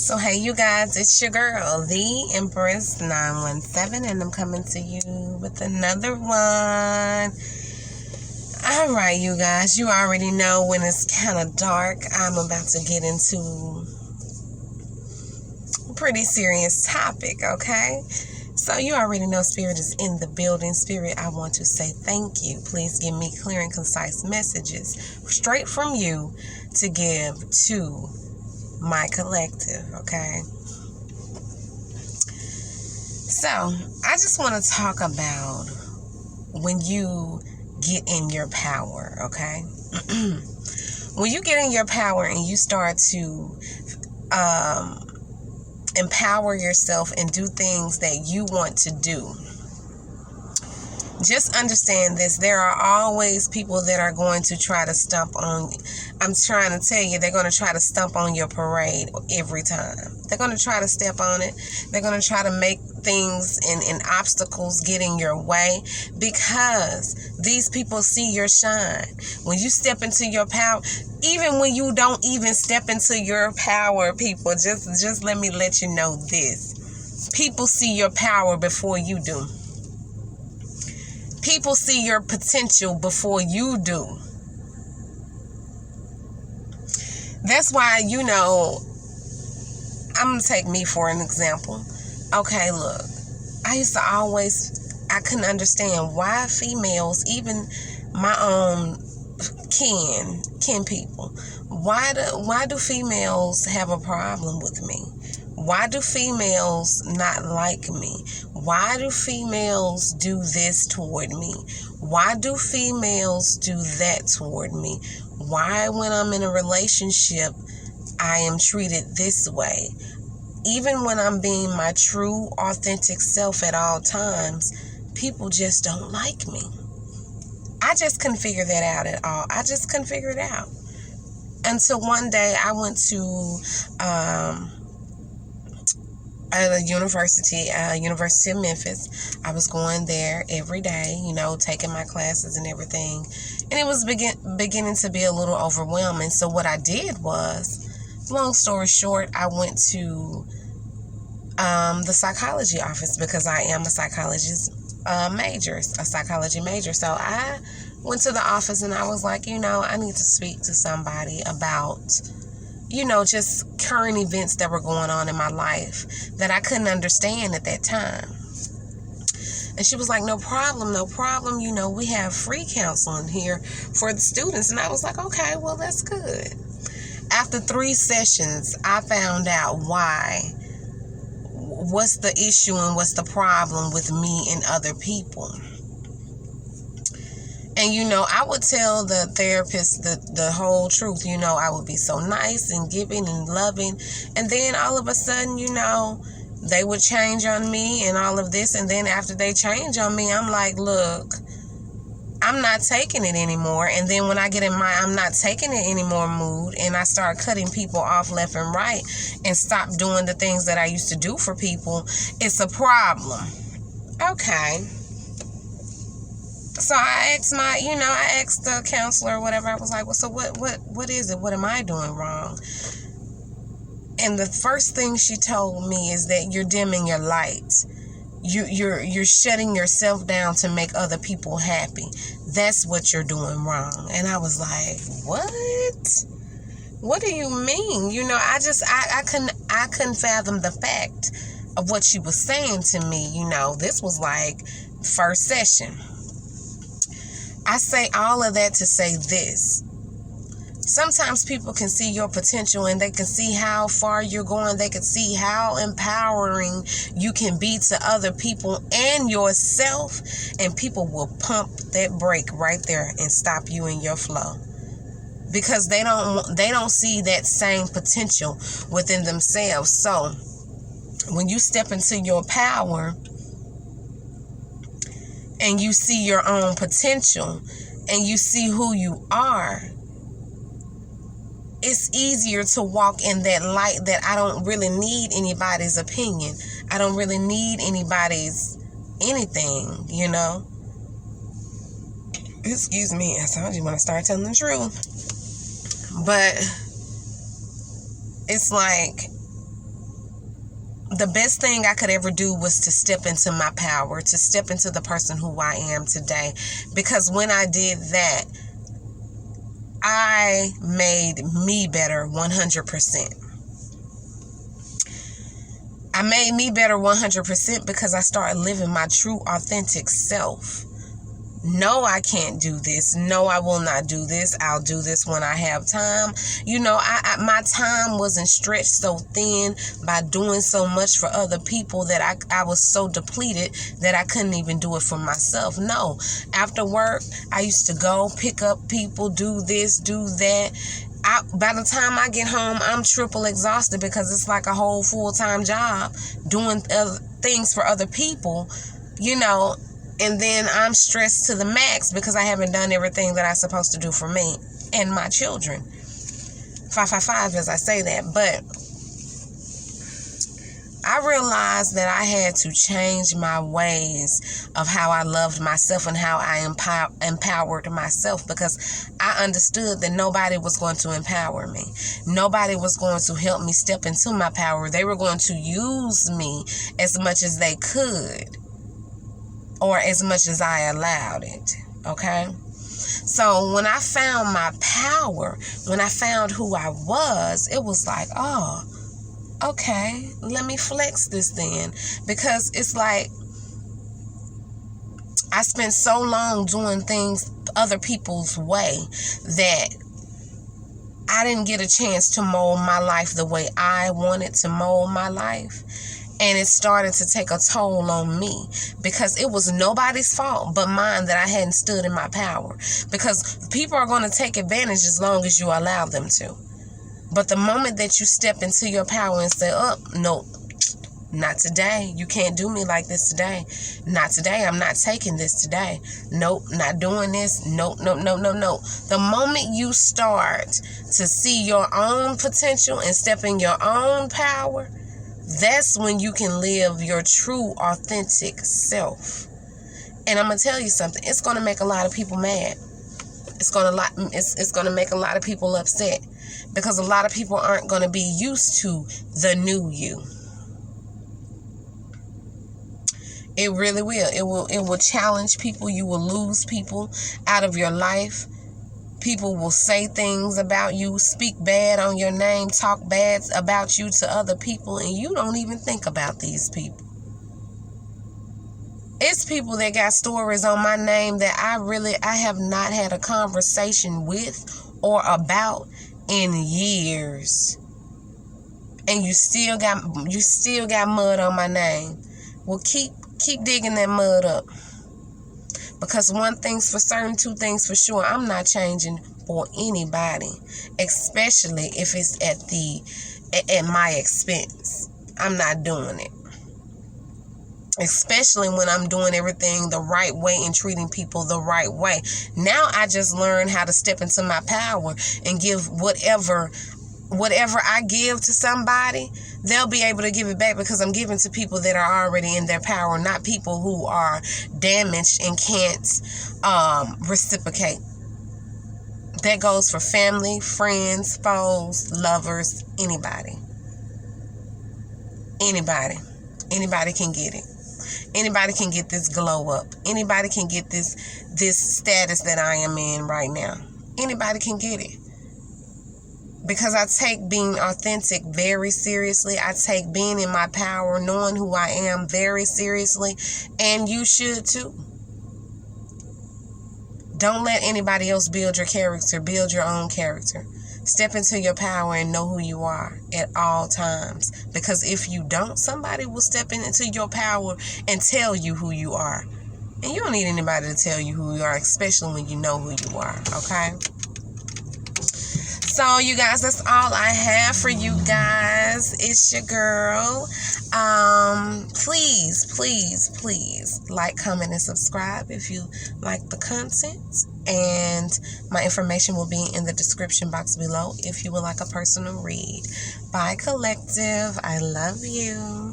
So hey you guys, it's your girl, the Empress 917, and I'm coming to you with another one. Alright you guys, you already know when it's kind of dark, I'm about to get into a pretty serious topic, okay? So you already know Spirit is in the building. Spirit, I want to say thank you. Please give me clear and concise messages straight from you to give to my collective, okay? So, I just want to talk about when you get in your power, okay? When you get in your power and you start to empower yourself and do things that you want to do, just understand this. There are always people that are going to try to stomp on, I'm trying to tell you, they're going to try to stomp on your parade every time. They're going to try to step on it. They're going to try to make things and obstacles get in your way, because these people see your shine. When you step into your power, even when you don't even step into your power, people, just let me let you know this. People see your power before you do. People see your potential before you do. That's why, I'm going to take me for an example. Okay, look, I couldn't understand why females, even my own kin people, why do females have a problem with me? Why do females not like me? Why do females do this toward me? Why do females do that toward me? Why, when I'm in a relationship, I am treated this way? Even when I'm being my true, authentic self at all times, people just don't like me. I just couldn't figure that out at all. I just couldn't figure it out. Until one day I went to a University of Memphis. I was going there every day, taking my classes and everything. And it was beginning to be a little overwhelming. So what I did was, long story short, I went to the psychology office, because I am a psychology major. So I went to the office and I was like, I need to speak to somebody about just current events that were going on in my life that I couldn't understand at that time. And she was like, no problem. We have free counseling here for the students. And I was like, okay, well, that's good. After 3 sessions, I found out what's the issue and what's the problem with me and other people. And, I would tell the therapist the whole truth. I would be so nice and giving and loving. And then all of a sudden, they would change on me and all of this. And then after they change on me, I'm like, look, I'm not taking it anymore. And then when I get in my I'm not taking it anymore mood, and I start cutting people off left and right and stop doing the things that I used to do for people, it's a problem. Okay. So I asked I asked the counselor or whatever. I was like, well, so what is it? What am I doing wrong? And the first thing she told me is that you're dimming your lights. You're shutting yourself down to make other people happy. That's what you're doing wrong. And I was like, what do you mean? I couldn't fathom the fact of what she was saying to me. This was like first session. I say all of that to say this. Sometimes people can see your potential and they can see how far you're going. They can see how empowering you can be to other people and yourself. And people will pump that brake right there and stop you in your flow. Because they don't see that same potential within themselves. So when you step into your power and you see your own potential and you see who you are, it's easier to walk in that light that I don't really need anybody's opinion. I don't really need anybody's anything, Excuse me, I told you when I start telling the truth. But it's like the best thing I could ever do was to step into my power, to step into the person who I am today. Because when I did that, I made me better 100%. I made me better 100% because I started living my true, authentic self. No, I can't do this. No, I will not do this. I'll do this when I have time. You know, my time wasn't stretched so thin by doing so much for other people that I was so depleted that I couldn't even do it for myself. No, after work, I used to go pick up people, do this, do that. By the time I get home, I'm triple exhausted because it's like a whole full-time job doing things for other people, you know. And then I'm stressed to the max because I haven't done everything that I'm supposed to do for me and my children. 555 as I say that. But I realized that I had to change my ways of how I loved myself and how I empowered myself, because I understood that nobody was going to empower me. Nobody was going to help me step into my power. They were going to use me as much as they could, or as much as I allowed it, okay? So when I found my power, when I found who I was, it was like, oh, okay, let me flex this then. Because it's like, I spent so long doing things other people's way that I didn't get a chance to mold my life the way I wanted to mold my life. And it started to take a toll on me because it was nobody's fault but mine that I hadn't stood in my power. Because people are going to take advantage as long as you allow them to. But the moment that you step into your power and say, oh, no, not today. You can't do me like this today. Not today. I'm not taking this today. Nope, not doing this. Nope, nope, no, no, no. The moment you start to see your own potential and step in your own power, that's when you can live your true, authentic self. And I'm going to tell you something. It's going to make a lot of people mad. It's going to make a lot of people upset. Because a lot of people aren't going to be used to the new you. It really will. It will challenge people. You will lose people out of your life. People will say things about you, speak bad on your name, talk bad about you to other people, and you don't even think about these people. It's people that got stories on my name that I have not had a conversation with or about in years. And you still got mud on my name. Well, keep digging that mud up. Because one thing's for certain, two things for sure. I'm not changing for anybody, especially if it's at my expense. I'm not doing it. Especially when I'm doing everything the right way and treating people the right way. Now I just learned how to step into my power and give whatever I give to somebody, they'll be able to give it back because I'm giving to people that are already in their power, not people who are damaged and can't reciprocate. That goes for family, friends, foes, lovers, anybody. Anybody can get it. Anybody can get this glow up. Anybody can get this status that I am in right now. Anybody can get it. Because I take being authentic very seriously. I take being in my power, knowing who I am very seriously. And you should too. Don't let anybody else build your character. Build your own character. Step into your power and know who you are at all times. Because if you don't, somebody will step into your power and tell you who you are. And you don't need anybody to tell you who you are, especially when you know who you are, okay? So, you guys, that's all I have for you guys. It's your girl. Please like, comment, and subscribe if you like the content. And my information will be in the description box below if you would like a personal read. Bye, collective. I love you.